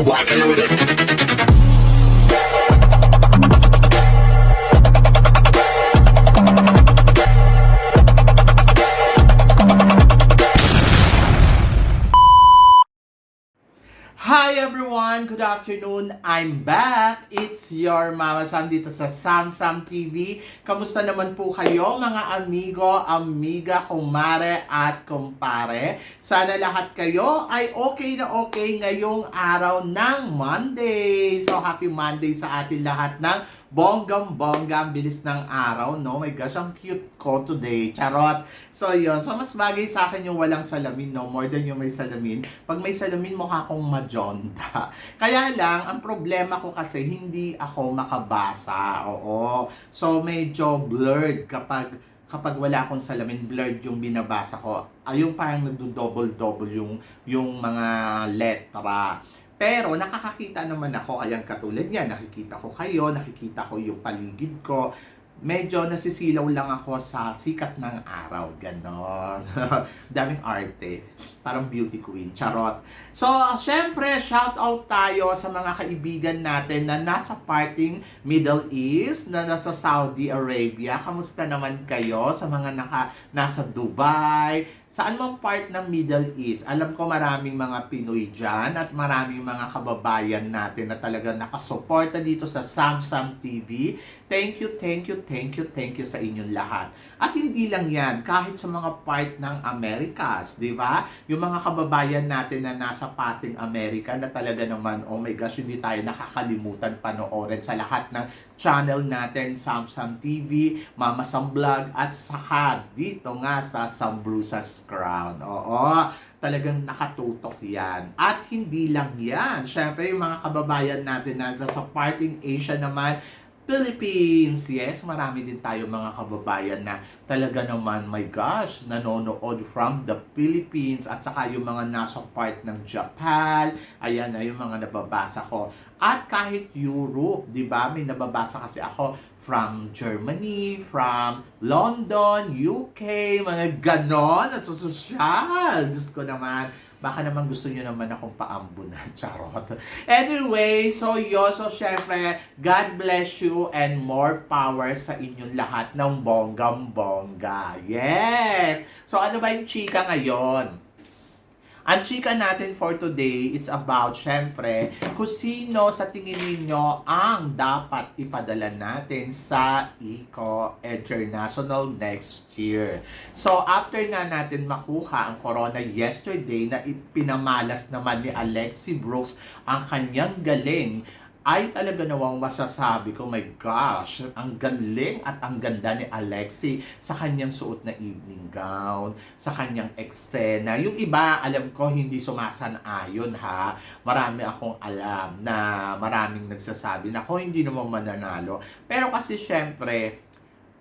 walking with it. Hi everyone! Good afternoon! I'm back! It's your Mama Sam dito sa Sam TV. Kamusta naman po kayo mga amigo, amiga, kumare at kumpare? Sana lahat kayo ay okay na okay ngayong araw ng Monday. So happy Monday sa atin lahat ng bonggang-bongga, ang bilis ng araw, no? My gosh, ang cute ko today. Charot. So, yun. So, mas bagay sa akin yung walang salamin, no? More than yung may salamin. Pag may salamin, mukha akong majonda. Kaya lang, ang problema ko kasi, hindi ako makabasa. Oo. So, medyo blurred kapag wala akong salamin, blurred yung binabasa ko. Ayun, parang nagdo-double-double yung mga letra. Pero nakakakita naman ako, ayan katulad niya, nakikita ko kayo, nakikita ko yung paligid ko. Medyo nasisilaw lang ako sa sikat ng araw, ganon. Daming arte, parang beauty queen, charot. So, syempre, shout out tayo sa mga kaibigan natin na nasa parting Middle East, na nasa Saudi Arabia. Kamusta naman kayo sa mga nasa Dubai? Saan mang part ng Middle East? Alam ko maraming mga Pinoy dyan at maraming mga kababayan natin na talaga nakasuporta dito sa Sam TV. Thank you sa inyong lahat. At hindi lang yan, kahit sa mga part ng Americas, di ba? Yung mga kababayan natin na nasa pating Amerika na talaga naman, oh my gosh, hindi tayo nakakalimutan panoorin sa lahat ng channel natin, Sam TV, Mama Sam Vlog, at saka dito nga sa Sambrusas Crown. Oo, talagang nakatutok yan. At hindi lang yan. Syempre, yung mga kababayan natin na sa parting Asia naman, Philippines. Yes, marami din tayo mga kababayan na talaga naman, my gosh, nanonood from the Philippines at saka yung mga nasa part ng Japan. Ayan na yung mga nababasa ko. At kahit Europe, di ba? May nababasa kasi ako from Germany, from London, UK, mga ganon, at sosyal. Diyos ko naman, baka naman gusto nyo naman akong paambunan, charot. Anyway, so yun, so syempre, God bless you and more power sa inyong lahat ng bonggam-bongga. Yes! So ano ba yung chika ngayon? Ang chika natin for today, it's about, syempre, kung sino sa tingin ninyo ang dapat ipadala natin sa ECO International next year. So, after nga natin makuha ang corona yesterday na pinamalas naman ni Alexi Brooks ang kanyang galing, ay talaga nawang masasabi ko, my gosh, ang galing at ang ganda ni Alexi sa kanyang suot na evening gown, sa kanyang eksena. Yung iba, alam ko, hindi sumasang-ayon ha. Marami akong alam na maraming nagsasabi na ako hindi naman mananalo. Pero kasi syempre,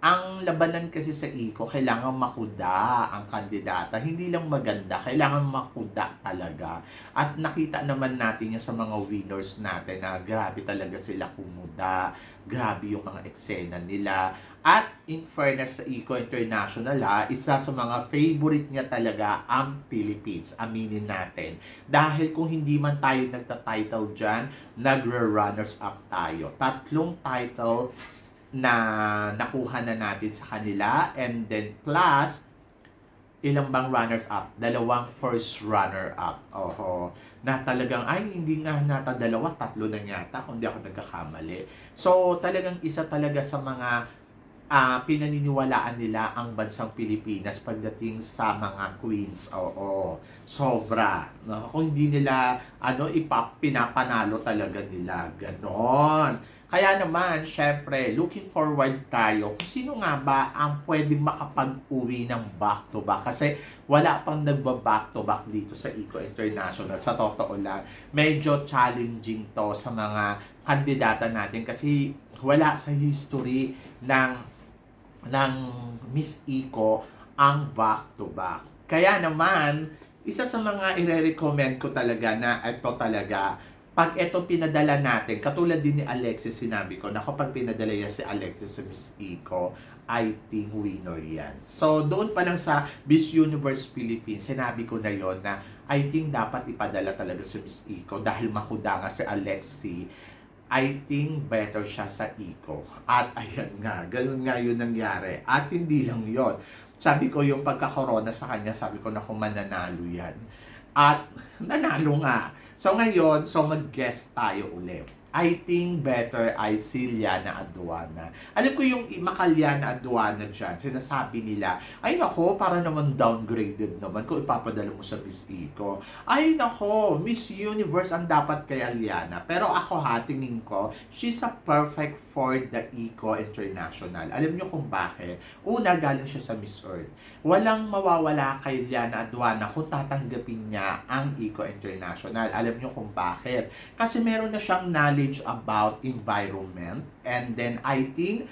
ang labanan kasi sa ECO, kailangan makuda ang kandidata. Hindi lang maganda, kailangan makuda talaga. At nakita naman natin yan sa mga winners natin na grabe talaga sila kumuda. Grabe yung mga eksena nila. At in fairness sa ECO International, isa sa mga favorite niya talaga ang Philippines. Aminin natin. Dahil kung hindi man tayo nagta-title dyan, nagre-runners up tayo. 3 title na nakuha na natin sa kanila, and then plus ilang bang runners up? 2 first runner up. Oho. Na talagang ay hindi nga nata 2, 3 na yata kung di ako nagkakamali. So talagang isa talaga sa mga pinaniniwalaan nila ang bansang Pilipinas pagdating sa mga queens. Oo. Sobra. No? Kung hindi nila pinapanalo talaga nila. Ganon. Kaya naman, syempre, looking forward tayo kung sino nga ba ang pwedeng makapag-uwi ng back-to-back. Kasi wala pang nagba-back-to-back dito sa ECO International. Sa totoo lang, medyo challenging to sa mga kandidata natin kasi wala sa history ng Miss ECO ang back-to-back. Kaya naman, isa sa mga i-recommend ko talaga na ito talaga, pag ito pinadala natin, katulad din ni Alexis, sinabi ko na kapag pinadala yan si Alexis sa Miss ECO, I think winner yan. So, doon pa lang sa Miss Universe Philippines, sinabi ko na yon na I think dapat ipadala talaga sa Miss Iko dahil makuda nga si Alexi. I think better siya sa Iko. At ayan nga, ganun nga yun nangyari. At hindi lang yon. Sabi ko yung pagka-corona sa kanya, sabi ko na kung mananalo yan. At nanalo nga. So ngayon, mag-guest tayo ulit. I think better ay si Liana Aduana. Alam ko yung Makaliana Aduana dyan, sinasabi nila, ay nako, para naman downgraded naman kung ipapadala mo sa Miss Iko. Ay nako, Miss Universe ang dapat kay Liana. Pero ako tingin ko, she's a perfect for the Iko International. Alam niyo kung bakit? Una, galing siya sa Miss Earth. Walang mawawala kay Liana Aduana kung tatanggapin niya ang Iko International. Alam niyo kung bakit? Kasi meron na siyang knowledge about environment, and then I think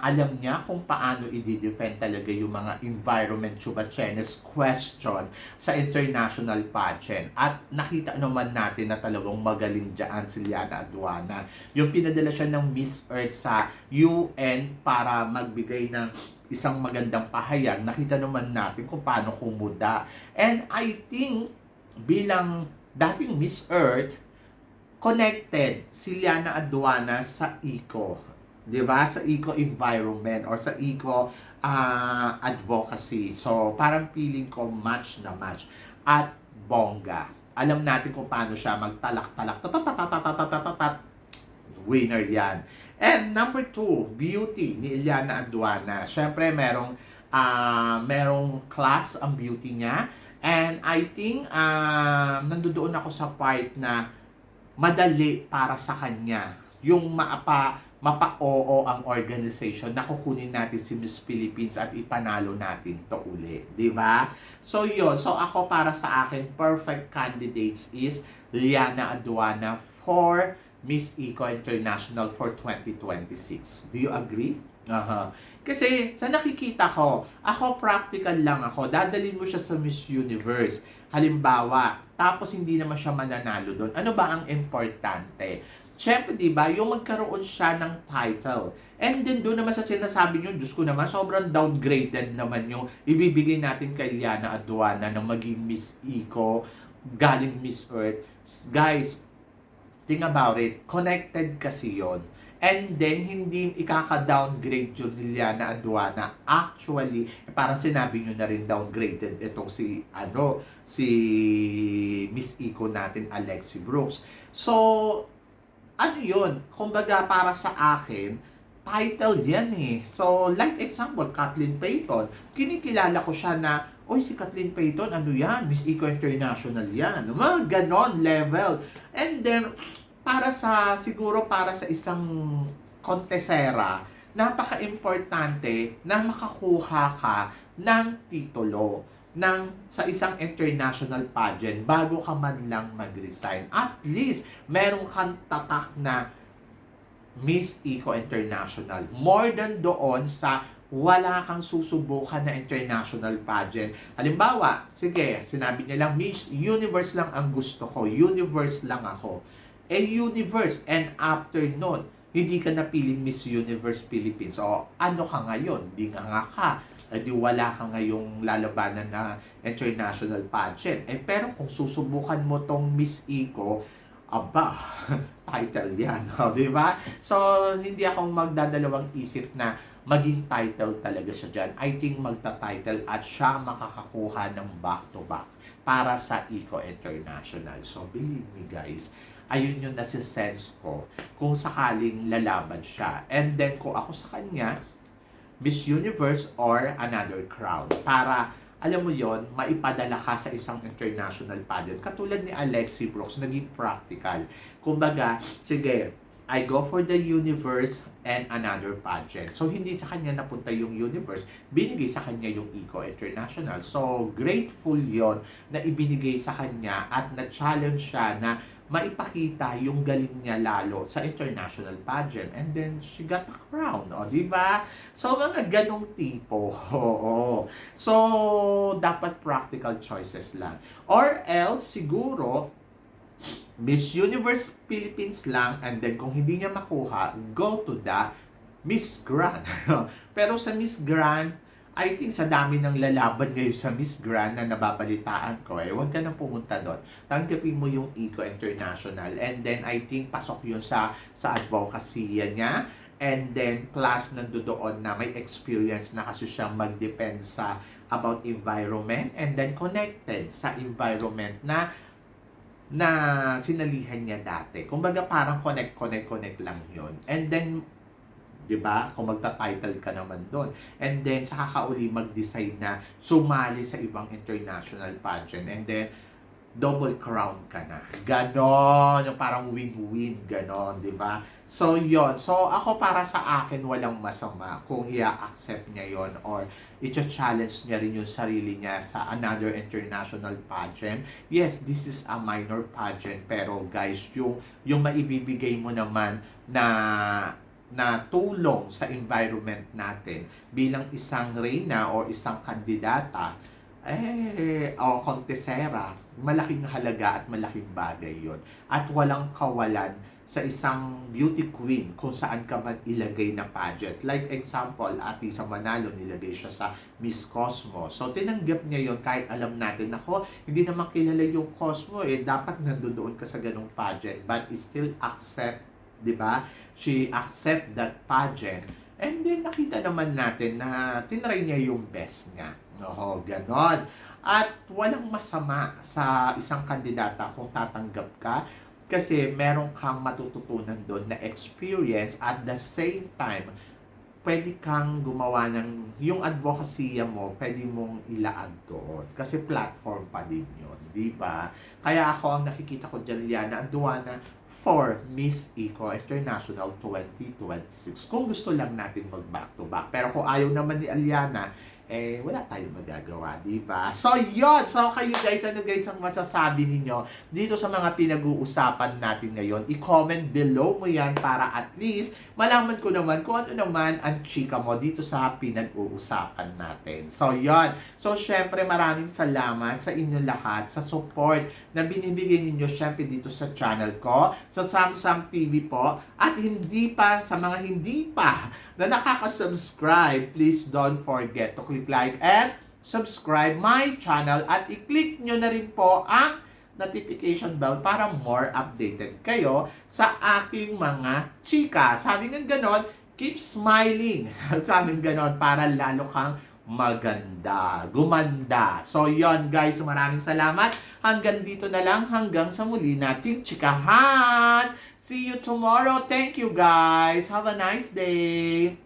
alam niya kung paano i-defend talaga yung mga environment chubachenes question sa international pageant. At nakita naman natin na talagang magaling dyan si Liana Aduana. Yung pinadala siya ng Miss Earth sa UN para magbigay ng isang magandang pahayag, nakita naman natin kung paano kumuda. And I think bilang dating Miss Earth, connected si Liana Aduana sa Iko, 'di ba? Sa Iko environment or sa Iko advocacy. So, parang feeling ko match na match at bongga. Alam natin kung paano siya magtalak-talak. Winner 'yan. And number 2, beauty ni Liana Aduana. Syempre merong class ang beauty niya. And I think nandoon ako sa part na madali para sa kanya yung mapa-oo ang organization na kukunin natin si Miss Philippines at ipanalo natin to uli, di ba? So yun, so ako para sa akin, perfect candidates is Liana Aduana for Miss Iko International for 2026. Do you agree? Kasi sa nakikita ko, ako practical lang ako, dadalhin mo siya sa Miss Universe. Halimbawa, tapos hindi naman siya mananalo doon. Ano ba ang importante? Siyempre, di ba, yung magkaroon siya ng title. And then doon naman sa sinasabi nyo, Diyos ko naman, sobrang downgraded naman yung ibibigay natin kay Liana Aduana na maging Miss Iko, galing Miss Earth. Guys, think about it, connected kasi yon. And then, hindi ikaka-downgrade yun ni Liana Aduana. Actually, parang sinabi nyo na rin downgraded itong si Miss Iko natin, Alexi Brooks. So, ano yun? Kumbaga, para sa akin, title yan eh. So, like example, Kathleen Payton. Kinikilala ko siya na, oy, si Kathleen Payton, ano yan? Miss Iko International yan. Mga ganon level. And then, siguro para sa isang kontesera, napaka-importante na makakuha ka ng titulo sa isang international pageant bago ka man lang mag-resign. At least, meron kang tatak na Miss Iko International. More than doon sa wala kang susubukan na international pageant. Halimbawa, sige, sinabi niya lang, Miss Universe lang ang gusto ko. Universe lang ako. Universe, and after nun, hindi ka napiling Miss Universe Philippines. O ano ka ngayon? Di nga ka. Di wala ka ngayong lalabanan na international pageant. Pero kung susubukan mo tong Miss Iko, aba, title yan. Di ba? So, hindi ako magdadalawang isip na maging title talaga siya dyan. I think magta-title at siya makakakuha ng back-to-back para sa Iko International. So, believe me guys, ayun yung nasi-sense ko kung sakaling lalaban siya. And then, kung ako sa kanya, Miss Universe or another crown. Para, alam mo yon, maipadala ka sa isang international pageant. Katulad ni Alexi Brooks, naging practical. Kumbaga, sige, I go for the universe and another pageant. So, hindi sa kanya napunta yung universe, binigay sa kanya yung Iko International. So, grateful yon na ibinigay sa kanya at na-challenge siya na maipakita yung galing niya lalo sa international pageant. And then, she got a crown. O, di ba? So, mga ganong tipo. Oo. So, dapat practical choices lang. Or else, siguro, Miss Universe Philippines lang, and then kung hindi niya makuha, go to the Miss Grand. Pero sa Miss Grand, I think sa dami ng lalaban ngayon sa Miss Grand na nababalitaan ko, huwag ka nang pumunta doon. Tanggapin mo yung Eco International. And then, I think, pasok yun sa advocacy niya. And then, plus, nandoon na may experience na kasi siyang magdepensa about environment. And then, connected sa environment na sinalihan niya dati. Kumbaga, parang connect lang yun. And then, 'di ba? Kung magta-title ka naman doon. And then sa kakauli mag-decide na sumali sa ibang international pageant. And then double crown ka na. Ganon, yung parang win-win, ganon, 'di ba? So 'yon. So ako, para sa akin walang masama kung i-accept niya 'yon or i-challenge niya rin yung sarili niya sa another international pageant. Yes, this is a minor pageant, pero guys, yung maibibigay mo naman na tulong sa environment natin bilang isang reyna o isang kandidata o kontesera, malaking halaga at malaking bagay yon. At walang kawalan sa isang beauty queen kung saan ka man ilagay na pageant. Like example, Ati sa Manalo, nilagay siya sa Miss Cosmo. So tinanggap niya yon kahit alam natin, ako, hindi naman kilala yung Cosmo, dapat nandoon ka sa ganung pageant, but still accept, 'di ba? She accept that pageant. And then nakita naman natin na tinry niya yung best niya. No, ganon. At walang masama sa isang kandidata kung tatanggap ka, kasi meron kang matututunan doon na experience. At the same time, pwede kang gumawa ng yung advocacy mo, pwede mong ilaag doon. Kasi platform pa din yun, di ba? Kaya ako, ang nakikita ko dyan, Liana Anduana, for Miss Eco International 2026. Kung gusto lang natin mag-back to back. Pero kung ayaw naman ni Aliana, wala tayong magagawa, di ba? So, yun! So, kayo guys, ano guys ang masasabi ninyo dito sa mga pinag-uusapan natin ngayon? I-comment below mo yan para at least malaman ko naman kung ano naman ang chika mo dito sa pinag-uusapan natin. So, yun! So, syempre, maraming salamat sa inyo lahat sa support na binibigay ninyo syempre dito sa channel ko, sa Samsam TV po. At sa mga hindi pa na nakaka-subscribe, please don't forget to click like and subscribe my channel at i-click nyo na rin po ang notification bell para more updated kayo sa aking mga chika. Sabi ng ganon, keep smiling. Sabi ng ganon, para lalo kang maganda, gumanda. So yon guys, maraming salamat. Hanggang dito na lang, hanggang sa muli nating chikahan. See you tomorrow. Thank you guys. Have a nice day.